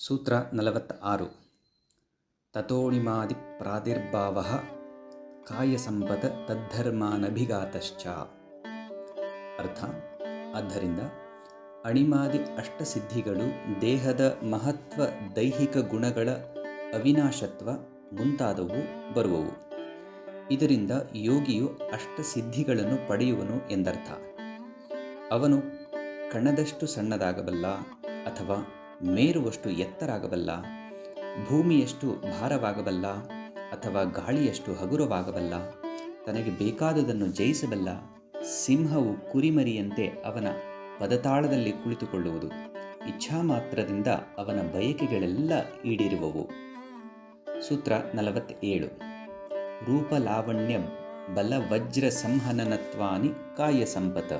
ಸೂತ್ರ 46. ತಥೋಣಿಮಾದಿ ಪ್ರಾದಿರ್ಭಾವಃ ಕಾಯಸಂಪದ ತದ್ಧರ್ಮಾನಭಿಘಾತಶ್ಚ. ಅರ್ಥ: ಆದ್ದರಿಂದ ಅಣಿಮಾದಿ ಅಷ್ಟಸಿದ್ಧಿಗಳು ದೇಹದ ಮಹತ್ವ, ದೈಹಿಕ ಗುಣಗಳ ಅವಿನಾಶತ್ವ ಮುಂತಾದವು ಬರುವವು. ಇದರಿಂದ ಯೋಗಿಯು ಅಷ್ಟಸಿದ್ಧಿಗಳನ್ನು ಪಡೆಯುವನು ಎಂದರ್ಥ. ಅವನು ಕಣದಷ್ಟು ಸಣ್ಣದಾಗಬಲ್ಲ, ಅಥವಾ ಮೇರುವಷ್ಟು ಎತ್ತರಾಗಬಲ್ಲ, ಭೂಮಿಯಷ್ಟು ಭಾರವಾಗಬಲ್ಲ, ಅಥವಾ ಗಾಳಿಯಷ್ಟು ಹಗುರವಾಗಬಲ್ಲ, ತನಗೆ ಬೇಕಾದುದನ್ನು ಜಯಿಸಬಲ್ಲ. ಸಿಂಹವು ಕುರಿಮರಿಯಂತೆ ಅವನ ಪದತಾಳದಲ್ಲಿ ಕುಳಿತುಕೊಳ್ಳುವುದು. ಇಚ್ಛಾ ಮಾತ್ರದಿಂದ ಅವನ ಬಯಕೆಗಳೆಲ್ಲ ಈಡೇರುವವು. ಸೂತ್ರ 47. ರೂಪಲಾವಣ್ಯ ಬಲ ವಜ್ರ ಸಂಹನನತ್ವಾನಿ ಕಾಯ ಸಂಪತ.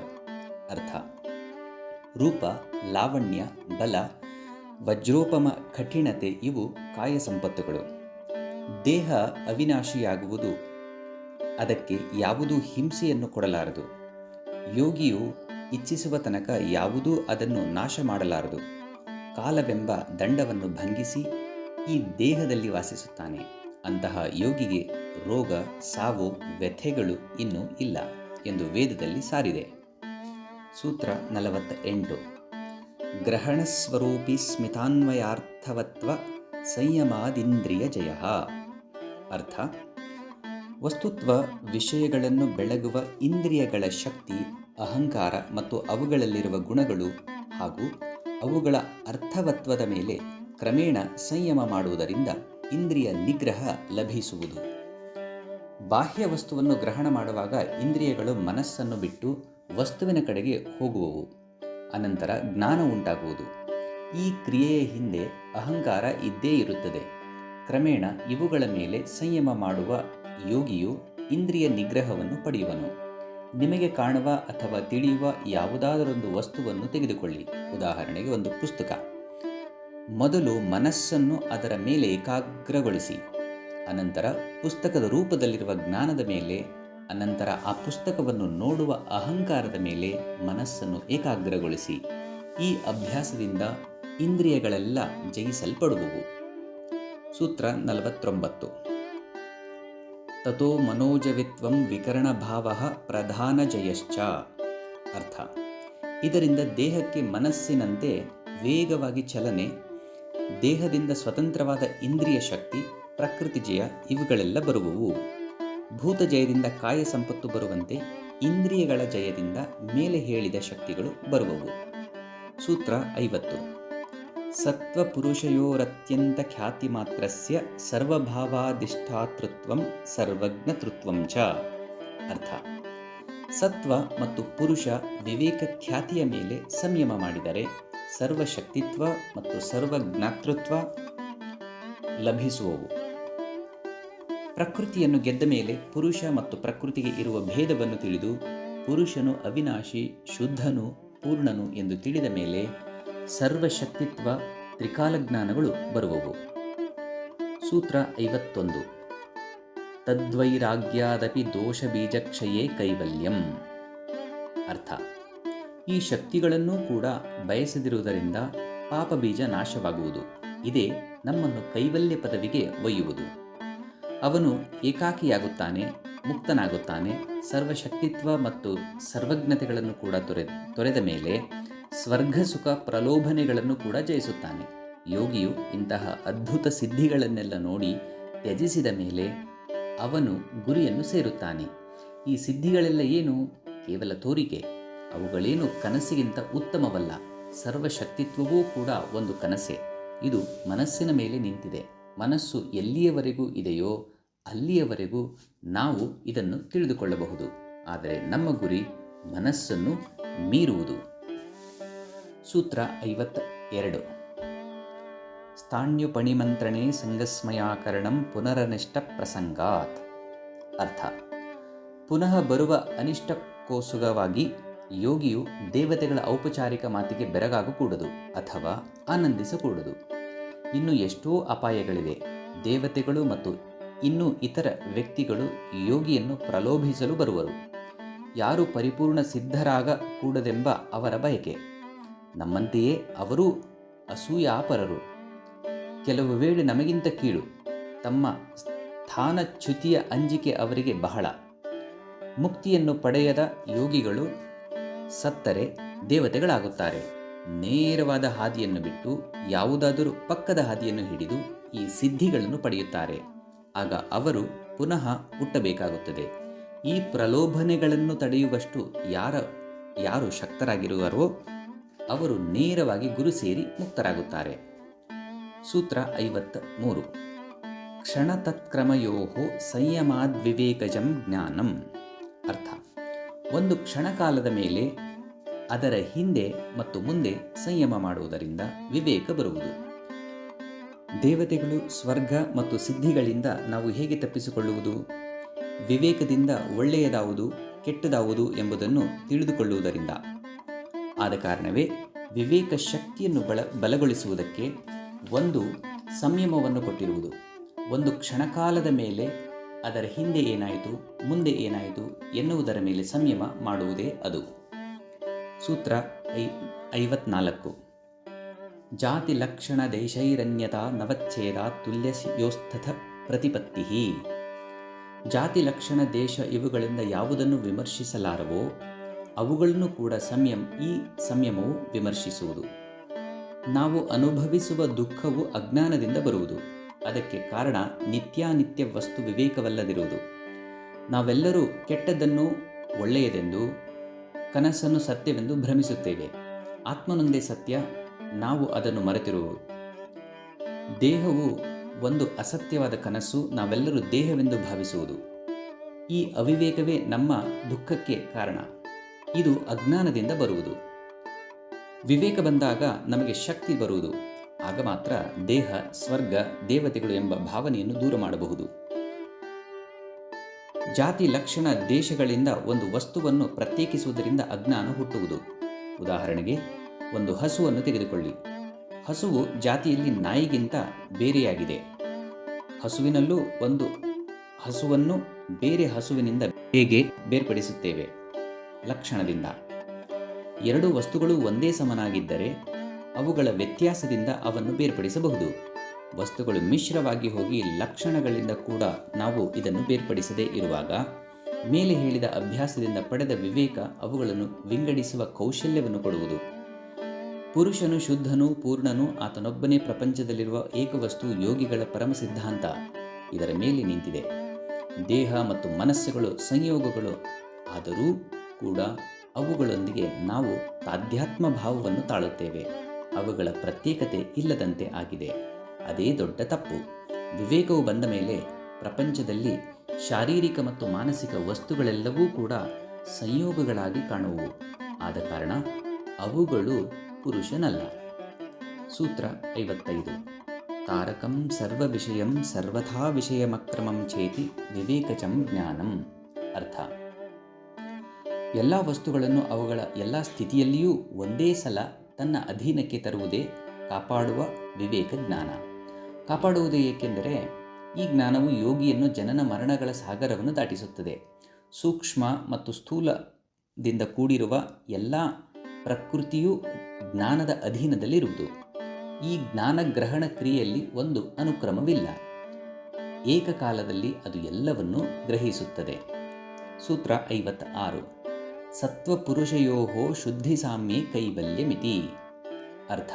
ಅರ್ಥ: ರೂಪ, ಲಾವಣ್ಯ, ಬಲ, ವಜ್ರೋಪಮ ಕಠಿಣತೆ ಇವು ಕಾಯ ಸಂಪತ್ತುಗಳು. ದೇಹ ಅವಿನಾಶಿಯಾಗುವುದು, ಅದಕ್ಕೆ ಯಾವುದೂ ಹಿಂಸೆಯನ್ನು ಕೊಡಲಾರದು. ಯೋಗಿಯು ಇಚ್ಛಿಸುವ ತನಕ ಯಾವುದೂ ಅದನ್ನು ನಾಶ ಮಾಡಲಾರದು. ಕಾಲವೆಂಬ ದಂಡವನ್ನು ಭಂಗಿಸಿ ಈ ದೇಹದಲ್ಲಿ ವಾಸಿಸುತ್ತಾನೆ. ಅಂತಹ ಯೋಗಿಗೆ ರೋಗ, ಸಾವು, ವ್ಯಥೆಗಳು ಇನ್ನೂ ಇಲ್ಲ ಎಂದು ವೇದದಲ್ಲಿ ಸಾರಿದೆ. ಸೂತ್ರ 48. ಗ್ರಹಣಸ್ವರೂಪಿ ಸ್ಮಿತಾನ್ವಯಾರ್ಥವತ್ವ ಸಂಯಮಾದಿಂದ್ರಿಯ ಜಯ. ಅರ್ಥ: ವಸ್ತುತ್ವ, ವಿಷಯಗಳನ್ನು ಬೆಳಗುವ ಇಂದ್ರಿಯಗಳ ಶಕ್ತಿ, ಅಹಂಕಾರ ಮತ್ತು ಅವುಗಳಲ್ಲಿರುವ ಗುಣಗಳು ಹಾಗೂ ಅವುಗಳ ಅರ್ಥವತ್ವದ ಮೇಲೆ ಕ್ರಮೇಣ ಸಂಯಮ ಮಾಡುವುದರಿಂದ ಇಂದ್ರಿಯ ನಿಗ್ರಹ ಲಭಿಸುವುದು. ಬಾಹ್ಯ ವಸ್ತುವನ್ನು ಗ್ರಹಣ ಮಾಡುವಾಗ ಇಂದ್ರಿಯಗಳು ಮನಸ್ಸನ್ನು ಬಿಟ್ಟು ವಸ್ತುವಿನ ಕಡೆಗೆ ಹೋಗುವವು. ಅನಂತರ ಜ್ಞಾನ ಉಂಟಾಗುವುದು. ಈ ಕ್ರಿಯೆಯ ಹಿಂದೆ ಅಹಂಕಾರ ಇದ್ದೇ ಇರುತ್ತದೆ. ಕ್ರಮೇಣ ಇವುಗಳ ಮೇಲೆ ಸಂಯಮ ಮಾಡುವ ಯೋಗಿಯು ಇಂದ್ರಿಯ ನಿಗ್ರಹವನ್ನು ಪಡೆಯುವನು. ನಿಮಗೆ ಕಾಣುವ ಅಥವಾ ತಿಳಿಯುವ ಯಾವುದಾದರೊಂದು ವಸ್ತುವನ್ನು ತೆಗೆದುಕೊಳ್ಳಿ. ಉದಾಹರಣೆಗೆ ಒಂದು ಪುಸ್ತಕ. ಮೊದಲು ಮನಸ್ಸನ್ನು ಅದರ ಮೇಲೆ ಏಕಾಗ್ರಗೊಳಿಸಿ. ಅನಂತರ ಪುಸ್ತಕದ ರೂಪದಲ್ಲಿರುವ ಜ್ಞಾನದ ಮೇಲೆ, ಅನಂತರ ಆ ಪುಸ್ತಕವನ್ನು ನೋಡುವ ಅಹಂಕಾರದ ಮೇಲೆ ಮನಸ್ಸನ್ನು ಏಕಾಗ್ರಗೊಳಿಸಿ. ಈ ಅಭ್ಯಾಸದಿಂದ ಇಂದ್ರಿಯಗಳೆಲ್ಲ ಜಯಿಸಲ್ಪಡುವವು. ಸೂತ್ರ 49. ತಥೋ ಮನೋಜವಿತ್ವಂ ವಿಕರಣಭಾವಃ ಪ್ರಧಾನ ಜಯಶ್ಚ. ಅರ್ಥ: ಇದರಿಂದ ದೇಹಕ್ಕೆ ಮನಸ್ಸಿನಂತೆ ವೇಗವಾಗಿ ಚಲನೆ, ದೇಹದಿಂದ ಸ್ವತಂತ್ರವಾದ ಇಂದ್ರಿಯ ಶಕ್ತಿ, ಪ್ರಕೃತಿ ಜಯ ಇವುಗಳೆಲ್ಲ ಬರುವವು. ಭೂತ ಜಯದಿಂದ ಕಾಯ ಸಂಪತ್ತು ಬರುವಂತೆ ಇಂದ್ರಿಯಗಳ ಜಯದಿಂದ ಮೇಲೆ ಹೇಳಿದ ಶಕ್ತಿಗಳು ಬರುವವು. ಸೂತ್ರ 50. ಸತ್ವಪುರುಷಯೋರತ್ಯಂತ ಖ್ಯಾತಿ ಮಾತ್ರಸ್ಯ ಸರ್ವಭಾವಾಧಿಷ್ಠಾತೃತ್ವಂ ಸರ್ವಜ್ಞತೃತ್ವಂ ಚ. ಅರ್ಥ: ಸತ್ವ ಮತ್ತು ಪುರುಷ ವಿವೇಕ ಖ್ಯಾತಿಯ ಮೇಲೆ ಸಂಯಮ ಮಾಡಿದರೆ ಸರ್ವಶಕ್ತಿತ್ವ ಮತ್ತು ಸರ್ವಜ್ಞಾತೃತ್ವ ಲಭಿಸುವವು. ಪ್ರಕೃತಿಯನ್ನು ಗೆದ್ದ ಮೇಲೆ ಪುರುಷ ಮತ್ತು ಪ್ರಕೃತಿಗೆ ಇರುವ ಭೇದವನ್ನು ತಿಳಿದು ಪುರುಷನು ಅವಿನಾಶಿ, ಶುದ್ಧನು, ಪೂರ್ಣನು ಎಂದು ತಿಳಿದ ಮೇಲೆ ಸರ್ವಶಕ್ತಿತ್ವ, ತ್ರಿಕಾಲಜ್ಞಾನಗಳು ಬರುವವು. ಸೂತ್ರ 51. ತದ್ವೈರಾಗ್ಯಾದಪಿ ದೋಷ ಬೀಜಕ್ಷಯೇ ಕೈವಲ್ಯಂ. ಅರ್ಥ: ಈ ಶಕ್ತಿಗಳನ್ನೂ ಕೂಡ ಬಯಸದಿರುವುದರಿಂದ ಪಾಪ ಬೀಜ ನಾಶವಾಗುವುದು. ಇದೇ ನಮ್ಮನ್ನು ಕೈವಲ್ಯ ಪದವಿಗೆ ಒಯ್ಯುವುದು. ಅವನು ಏಕಾಕಿಯಾಗುತ್ತಾನೆ, ಮುಕ್ತನಾಗುತ್ತಾನೆ. ಸರ್ವಶಕ್ತಿತ್ವ ಮತ್ತು ಸರ್ವಜ್ಞತೆಗಳನ್ನು ಕೂಡ ತೊರೆದ ಮೇಲೆ ಸ್ವರ್ಗ ಸುಖ ಪ್ರಲೋಭನೆಗಳನ್ನು ಕೂಡ ಜಯಿಸುತ್ತಾನೆ. ಯೋಗಿಯು ಇಂತಹ ಅದ್ಭುತ ಸಿದ್ಧಿಗಳನ್ನೆಲ್ಲ ನೋಡಿ ತ್ಯಜಿಸಿದ ಮೇಲೆ ಅವನು ಗುರಿಯನ್ನು ಸೇರುತ್ತಾನೆ. ಈ ಸಿದ್ಧಿಗಳೆಲ್ಲ ಏನು? ಕೇವಲ ತೋರಿಕೆ. ಅವುಗಳೇನು ಕನಸಿಗಿಂತ ಉತ್ತಮವಲ್ಲ. ಸರ್ವಶಕ್ತಿತ್ವವೂ ಕೂಡ ಒಂದು ಕನಸೆ. ಇದು ಮನಸ್ಸಿನ ಮೇಲೆ ನಿಂತಿದೆ. ಮನಸ್ಸು ಎಲ್ಲಿಯವರೆಗೂ ಇದೆಯೋ ಅಲ್ಲಿಯವರೆಗೂ ನಾವು ಇದನ್ನು ತಿಳಿದುಕೊಳ್ಳಬಹುದು. ಆದರೆ ನಮ್ಮ ಗುರಿ ಮನಸ್ಸನ್ನು ಮೀರುವುದು. ಸೂತ್ರ 52. ಸ್ಥಾಣ್ಯುಪಣಿಮಂತ್ರಣೆ ಸಂಗಸ್ಮಯಾಕರಣಂ ಪುನರನಿಷ್ಟ ಪ್ರಸಂಗಾತ್. ಅರ್ಥ: ಪುನಃ ಬರುವ ಅನಿಷ್ಟಕ್ಕೋಸುಗವಾಗಿ ಯೋಗಿಯು ದೇವತೆಗಳ ಔಪಚಾರಿಕ ಮಾತಿಗೆ ಬೆರಗಾಗಕೂಡದು ಅಥವಾ ಆನಂದಿಸಕೂಡದು. ಇನ್ನು ಎಷ್ಟೋ ಅಪಾಯಗಳಿವೆ. ದೇವತೆಗಳು ಮತ್ತು ಇನ್ನೂ ಇತರ ವ್ಯಕ್ತಿಗಳು ಯೋಗಿಯನ್ನು ಪ್ರಲೋಭಿಸಲು ಬರುವರು. ಯಾರು ಪರಿಪೂರ್ಣ ಸಿದ್ಧರಾಗ ಕೂಡದೆಂಬ ಅವರ ಬಯಕೆ. ನಮ್ಮಂತೆಯೇ ಅವರೂ ಅಸೂಯಾಪರರು. ಕೆಲವು ವೇಳೆ ನಮಗಿಂತ ಕೀಳು. ತಮ್ಮ ಸ್ಥಾನಚ್ಯುತಿಯ ಅಂಜಿಕೆ ಅವರಿಗೆ ಬಹಳ. ಮುಕ್ತಿಯನ್ನು ಪಡೆಯದ ಯೋಗಿಗಳು ಸತ್ತರೆ ದೇವತೆಗಳಾಗುತ್ತಾರೆ. ನೇರವಾದ ಹಾದಿಯನ್ನು ಬಿಟ್ಟು ಯಾವುದಾದರೂ ಪಕ್ಕದ ಹಾದಿಯನ್ನು ಹಿಡಿದು ಈ ಸಿದ್ಧಿಗಳನ್ನು ಪಡೆಯುತ್ತಾರೆ. ಆಗ ಅವರು ಪುನಃ ಹುಟ್ಟಬೇಕಾಗುತ್ತದೆ. ಈ ಪ್ರಲೋಭನೆಗಳನ್ನು ತಡೆಯುವಷ್ಟು ಯಾರು ಶಕ್ತರಾಗಿರುವರೋ ಅವರು ನೇರವಾಗಿ ಗುರು ಸೇರಿ ಮುಕ್ತರಾಗುತ್ತಾರೆ. ಸೂತ್ರ 53. ಕ್ಷಣತತ್ಕ್ರಮಯೋ ಸಂಯಮಾದ್ವಿವೇಕಜಂ ಜ್ಞಾನಂ. ಅರ್ಥ: ಒಂದು ಕ್ಷಣಕಾಲದ ಮೇಲೆ ಅದರ ಹಿಂದೆ ಮತ್ತು ಮುಂದೆ ಸಂಯಮ ಮಾಡುವುದರಿಂದ ವಿವೇಕ ಬರುವುದು. ದೇವತೆಗಳು, ಸ್ವರ್ಗ ಮತ್ತು ಸಿದ್ಧಿಗಳಿಂದ ನಾವು ಹೇಗೆ ತಪ್ಪಿಸಿಕೊಳ್ಳುವುದು? ವಿವೇಕದಿಂದ ಒಳ್ಳೆಯದಾವುದು ಕೆಟ್ಟದಾವುದು ಎಂಬುದನ್ನು ತಿಳಿದುಕೊಳ್ಳುವುದರಿಂದ. ಆದ ಕಾರಣವೇ ವಿವೇಕ ಶಕ್ತಿಯನ್ನು ಬಲಗೊಳಿಸುವುದಕ್ಕೆ ಒಂದು ಸಂಯಮವನ್ನು ಕೊಟ್ಟಿರುವುದು. ಒಂದು ಕ್ಷಣಕಾಲದ ಮೇಲೆ ಅದರ ಹಿಂದೆ ಏನಾಯಿತು, ಮುಂದೆ ಏನಾಯಿತು ಎನ್ನುವುದರ ಮೇಲೆ ಸಂಯಮ ಮಾಡುವುದೇ ಅದು. ಸೂತ್ರ 54. ಜಾತಿ ಲಕ್ಷಣ ದೇಶೈರನ್ಯತಾ ನವಚ್ಛೇದ ತುಲ್ಯಯೋಸ್ತಥ ಪ್ರತಿಪತ್ತಿ. ಜಾತಿ, ಲಕ್ಷಣ, ದೇಶ ಇವುಗಳಿಂದ ಯಾವುದನ್ನು ವಿಮರ್ಶಿಸಲಾರವೋ ಅವುಗಳನ್ನು ಕೂಡ ಈ ಸಂಯಮವು ವಿಮರ್ಶಿಸುವುದು. ನಾವು ಅನುಭವಿಸುವ ದುಃಖವು ಅಜ್ಞಾನದಿಂದ ಬರುವುದು. ಅದಕ್ಕೆ ಕಾರಣ ನಿತ್ಯಾನಿತ್ಯ ವಸ್ತು ವಿವೇಕವಲ್ಲದಿರುವುದು. ನಾವೆಲ್ಲರೂ ಕೆಟ್ಟದ್ದನ್ನು ಒಳ್ಳೆಯದೆಂದು, ಕನಸನ್ನು ಸತ್ಯವೆಂದು ಭ್ರಮಿಸುತ್ತೇವೆ. ಆತ್ಮನೊಂದೇ ಸತ್ಯ, ನಾವು ಅದನ್ನು ಮರೆತಿರುವುದು. ದೇಹವು ಒಂದು ಅಸತ್ಯವಾದ ಕನಸು, ನಾವೆಲ್ಲರೂ ದೇಹವೆಂದು ಭಾವಿಸುವುದು. ಈ ಅವಿವೇಕವೇ ನಮ್ಮ ದುಃಖಕ್ಕೆ ಕಾರಣ. ಇದು ಅಜ್ಞಾನದಿಂದ ಬರುವುದು. ವಿವೇಕ ಬಂದಾಗ ನಮಗೆ ಶಕ್ತಿ ಬರುವುದು. ಆಗ ಮಾತ್ರ ದೇಹ, ಸ್ವರ್ಗ, ದೇವತೆಗಳು ಎಂಬ ಭಾವನೆಯನ್ನು ದೂರ ಮಾಡಬಹುದು. ಜಾತಿ, ಲಕ್ಷಣ, ದೇಶಗಳಿಂದ ಒಂದು ವಸ್ತುವನ್ನು ಪ್ರತ್ಯೇಕಿಸುವುದರಿಂದ ಅಜ್ಞಾನ ಹುಟ್ಟುವುದು. ಉದಾಹರಣೆಗೆ, ಒಂದು ಹಸುವನ್ನು ತೆಗೆದುಕೊಳ್ಳಿ. ಹಸುವು ಜಾತಿಯಲ್ಲಿ ನಾಯಿಗಿಂತ ಬೇರೆಯಾಗಿದೆ. ಹಸುವಿನಲ್ಲೂ ಒಂದು ಹಸುವನ್ನು ಬೇರೆ ಹಸುವಿನಿಂದ ಹೇಗೆ ಬೇರ್ಪಡಿಸುತ್ತೇವೆ? ಲಕ್ಷಣದಿಂದ. ಎರಡು ವಸ್ತುಗಳು ಒಂದೇ ಸಮನಾಗಿದ್ದರೆ ಅವುಗಳ ವ್ಯತ್ಯಾಸದಿಂದ ಅವನ್ನು ಬೇರ್ಪಡಿಸಬಹುದು. ವಸ್ತುಗಳು ಮಿಶ್ರವಾಗಿ ಹೋಗಿ ಲಕ್ಷಣಗಳಿಂದ ಕೂಡ ನಾವು ಇದನ್ನು ಬೇರ್ಪಡಿಸದೇ ಇರುವಾಗ ಮೇಲೆ ಹೇಳಿದ ಅಭ್ಯಾಸದಿಂದ ಪಡೆದ ವಿವೇಕ ಅವುಗಳನ್ನು ವಿಂಗಡಿಸುವ ಕೌಶಲ್ಯವನ್ನು ಕೊಡುವುದು. ಪುರುಷನು ಶುದ್ಧನು, ಪೂರ್ಣನು, ಆತನೊಬ್ಬನೇ ಪ್ರಪಂಚದಲ್ಲಿರುವ ಏಕವಸ್ತು ಯೋಗಿಗಳ ಪರಮ ಸಿದ್ಧಾಂತ ಇದರ ಮೇಲೆ ನಿಂತಿದೆ. ದೇಹ ಮತ್ತು ಮನಸ್ಸುಗಳು ಸಂಯೋಗಗಳು, ಆದರೂ ಕೂಡ ಅವುಗಳೊಂದಿಗೆ ನಾವು ತಾಧ್ಯಾತ್ಮ ಭಾವವನ್ನು ತಾಳುತ್ತೇವೆ. ಅವುಗಳ ಪ್ರತ್ಯೇಕತೆ ಇಲ್ಲದಂತೆ ಆಗಿದೆ. ಅದೇ ದೊಡ್ಡ ತಪ್ಪು. ವಿವೇಕವು ಬಂದ ಮೇಲೆ ಪ್ರಪಂಚದಲ್ಲಿ ಶಾರೀರಿಕ ಮತ್ತು ಮಾನಸಿಕ ವಸ್ತುಗಳೆಲ್ಲವೂ ಕೂಡ ಸಂಯೋಗಗಳಾಗಿ ಕಾಣುವು. ಆದ ಕಾರಣ ಅವುಗಳು ಪುರುಷನಲ್ಲ. ಸೂತ್ರ 55. ತಾರಕಂ ಸರ್ವ ವಿಷಯಂ ಸರ್ವಥಾ ವಿಷಯಮಕ್ರಮಂ ಚೇತಿ ವಿವೇಕಜಂ ಜ್ಞಾನಂ. ಅರ್ಥ: ಎಲ್ಲ ವಸ್ತುಗಳನ್ನು ಅವುಗಳ ಎಲ್ಲ ಸ್ಥಿತಿಯಲ್ಲಿಯೂ ಒಂದೇ ಸಲ ತನ್ನ ಅಧೀನಕ್ಕೆ ತರುವುದೇ ಕಾಪಾಡುವ ವಿವೇಕ ಜ್ಞಾನ. ಕಾಪಾಡುವುದು ಏಕೆಂದರೆ ಈ ಜ್ಞಾನವು ಯೋಗಿಯನ್ನು ಜನನ ಮರಣಗಳ ಸಾಗರವನ್ನು ದಾಟಿಸುತ್ತದೆ. ಸೂಕ್ಷ್ಮ ಮತ್ತು ಸ್ಥೂಲದಿಂದ ಕೂಡಿರುವ ಎಲ್ಲ ಪ್ರಕೃತಿಯು ಜ್ಞಾನದ ಅಧೀನದಲ್ಲಿರುವುದು. ಈ ಜ್ಞಾನ ಗ್ರಹಣ ಕ್ರಿಯೆಯಲ್ಲಿ ಒಂದು ಅನುಕ್ರಮವಿಲ್ಲ. ಏಕಕಾಲದಲ್ಲಿ ಅದು ಎಲ್ಲವನ್ನೂ ಗ್ರಹಿಸುತ್ತದೆ. ಸೂತ್ರ 56. ಸತ್ವಪುರುಷಯೋ ಶುದ್ಧಿ ಸಾಮ್ಯೆ ಕೈವಲ್ಯಮಿತಿ. ಅರ್ಥ: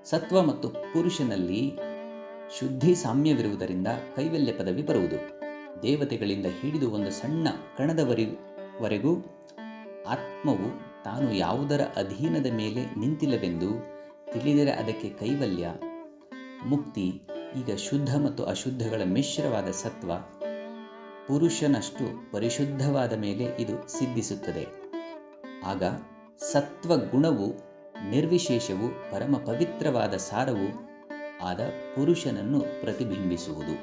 ಸತ್ವ ಮತ್ತು ಪುರುಷನಲ್ಲಿ ಶುದ್ಧಿ ಸಾಮ್ಯವಿರುವುದರಿಂದ ಕೈವಲ್ಯ ಪದವಿ ಬರುವುದು. ದೇವತೆಗಳಿಂದ ಹಿಡಿದು ಒಂದು ಸಣ್ಣ ಕಣದವರೆಗೂ ಆತ್ಮವು ತಾನು ಯಾವುದರ ಅಧೀನದ ಮೇಲೆ ನಿಂತಿಲ್ಲವೆಂದು ತಿಳಿದರೆ ಅದಕ್ಕೆ ಕೈವಲ್ಯ, ಮುಕ್ತಿ. ಈಗ ಶುದ್ಧ ಮತ್ತು ಅಶುದ್ಧಗಳ ಮಿಶ್ರವಾದ ಸತ್ವ ಪುರುಷನಷ್ಟು ಪರಿಶುದ್ಧವಾದ ಮೇಲೆ ಇದು ಸಿದ್ಧಿಸುತ್ತದೆ. ಆಗ ಸತ್ವ ಗುಣವು ನಿರ್ವಿಶೇಷವು ಪರಮ ಪವಿತ್ರವಾದ ಸಾರವು ಆದ ಪುರುಷನನ್ನು ಪ್ರತಿಬಿಂಬಿಸುವುದು.